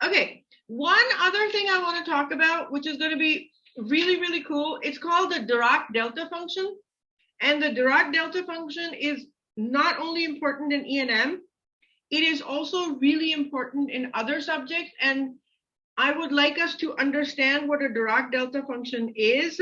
Okay, one other thing I want to talk about, which is going to be really, really cool. It's called the Dirac delta function. And the Dirac delta function is not only important in E&M, it is also really important in other subjects. And I would like us to understand what a Dirac delta function is.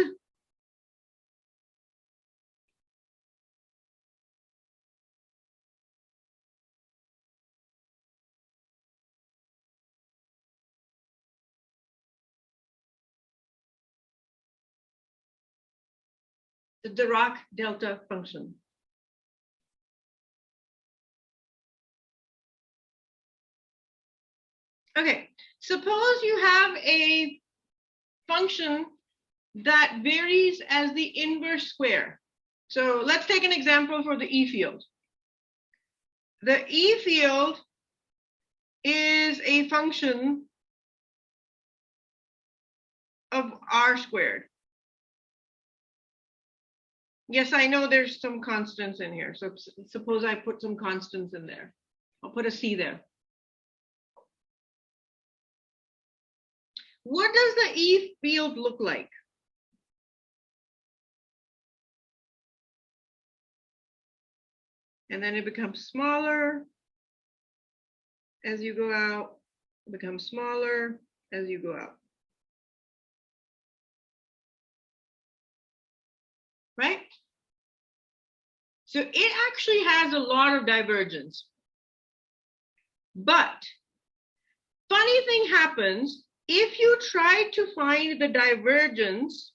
The Dirac delta function. Okay, suppose you have a function that varies as the inverse square. So let's take an example for the E field. The E field is a function of r squared. Yes, I know there's some constants in here. So suppose I put some constants in there. I'll put a C there. What does the E field look like? And then it becomes smaller as you go out, it becomes smaller as you go out. Right? So it actually has a lot of divergence. But funny thing happens if you try to find the divergence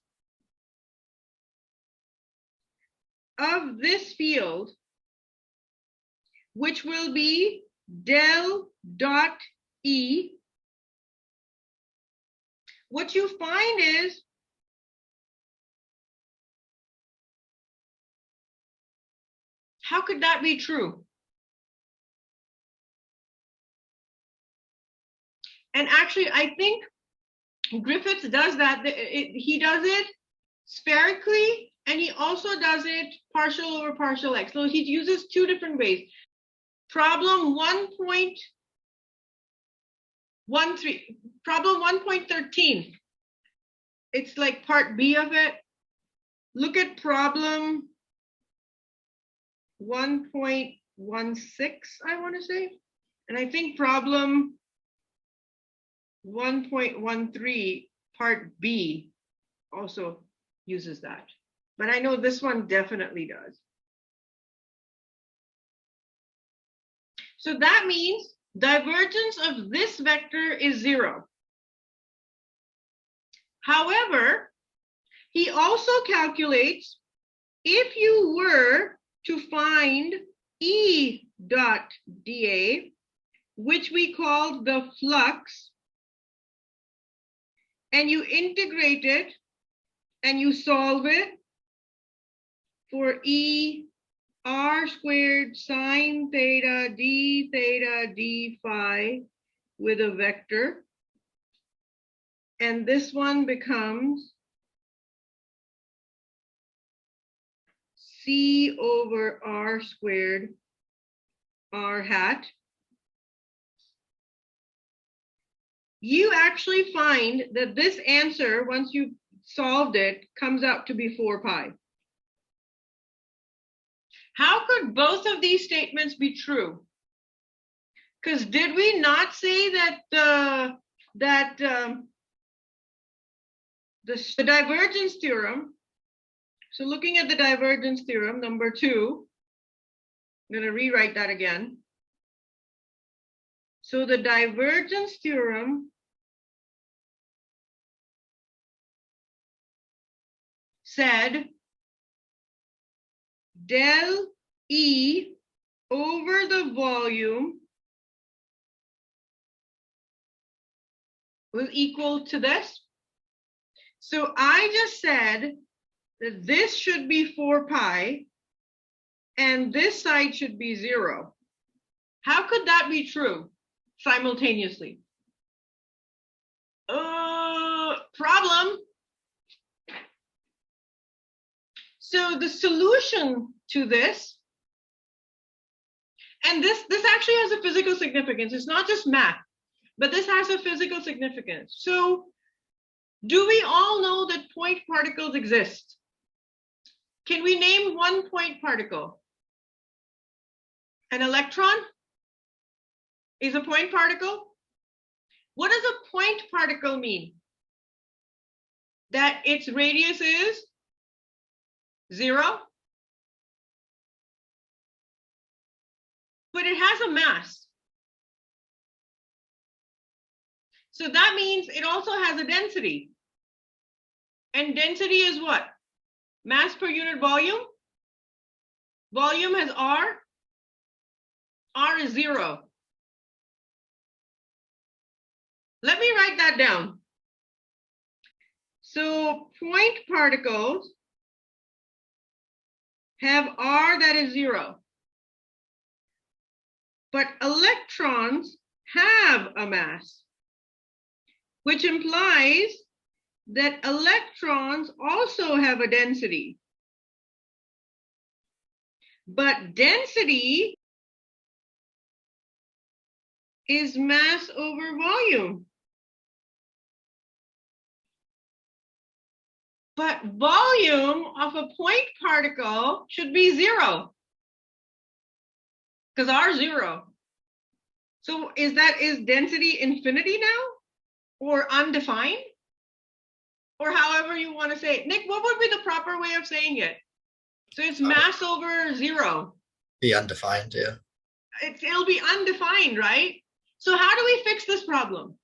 of this field, which will be del dot E, what you find is how could that be true? And actually, I think Griffiths does that. He does it spherically, and he also does it partial over partial x. So he uses two different ways. Problem 1.13, problem 1.13. It's like part B of it. Look at problem 1.16, I want to say. And I think problem 1.13 part B also uses that. But I know this one definitely does. So that means divergence of this vector is 0. However, he also calculates if you were to find E dot dA, which we called the flux, and you integrate it and you solve it for E r squared sine theta d phi with a vector, and this one becomes C over r squared r hat. You actually find that this answer, once you've solved it, comes out to be 4 pi. How could both of these statements be true? Because did we not say that the divergence theorem, so looking at the divergence theorem, number 2, I'm going to rewrite that again. So the divergence theorem said del E over the volume was equal to this. So I just said that this should be 4 pi and this side should be 0. How could that be true simultaneously? Problem. So the solution to this, and this actually has a physical significance. It's not just math. but this has a physical significance. So do we all know that point particles exist? Can we name one point particle? An electron is a point particle. What does a point particle mean? That its radius is 0, but it has a mass. So that means it also has a density. And density is what? Mass per unit volume. Volume has R. R is 0. Let me write that down. So point particles have R that is 0. But electrons have a mass, which implies that electrons also have a density. But density is mass over volume. But volume of a point particle should be 0. Because R is 0. So is density infinity now? Or undefined? Or however you want to say it. Nick, what would be the proper way of saying it? So it's mass over 0. Be undefined, yeah. It'll be undefined, right? So how do we fix this problem?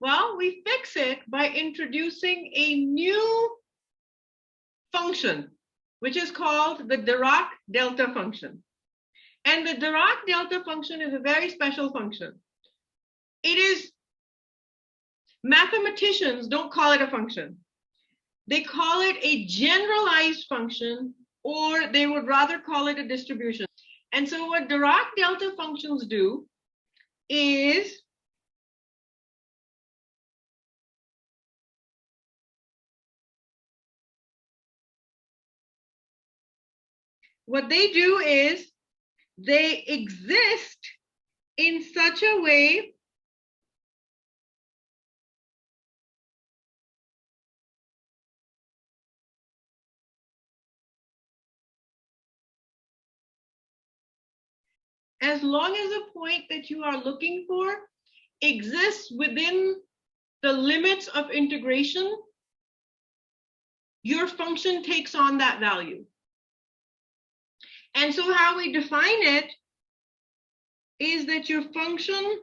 Well, we fix it by introducing a new function, which is called the Dirac delta function. And the Dirac delta function is a very special function. It is, mathematicians don't call it a function. They call it a generalized function, or they would rather call it a distribution. And so what Dirac delta functions do is they exist in such a way as long as the point that you are looking for exists within the limits of integration, your function takes on that value. And so how we define it is that your function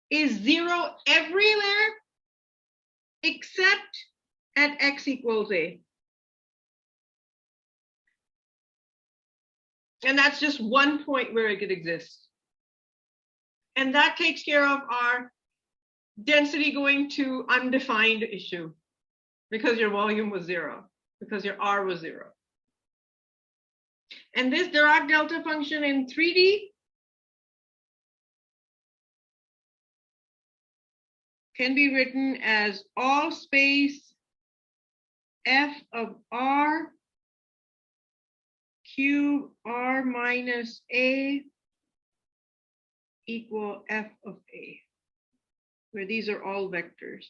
is 0 everywhere except at x equals a. And that's just one point where it could exist. And that takes care of our density going to undefined issue because your volume was 0, because your R was 0. And this Dirac delta function in 3D can be written as all space f of R cube R minus a equal f of a, where these are all vectors.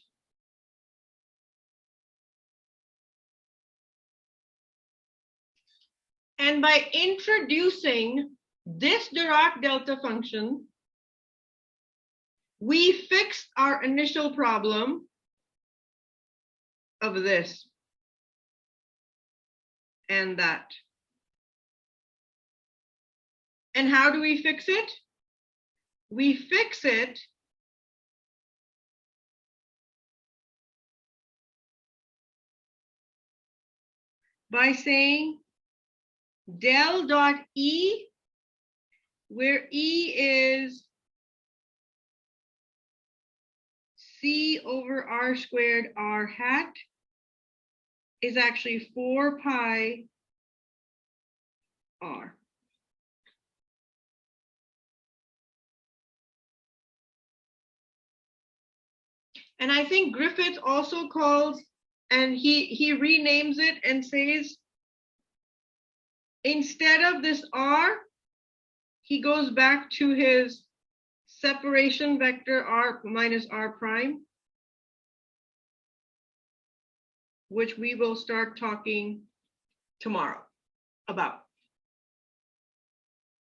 And by introducing this Dirac delta function, we fixed our initial problem of this and that. And how do we fix it? We fix it by saying del dot E, where E is C over R squared R hat, is actually 4 pi R. And I think Griffiths also calls, and he renames it and says instead of this r, he goes back to his separation vector r minus r prime, which we will start talking tomorrow about.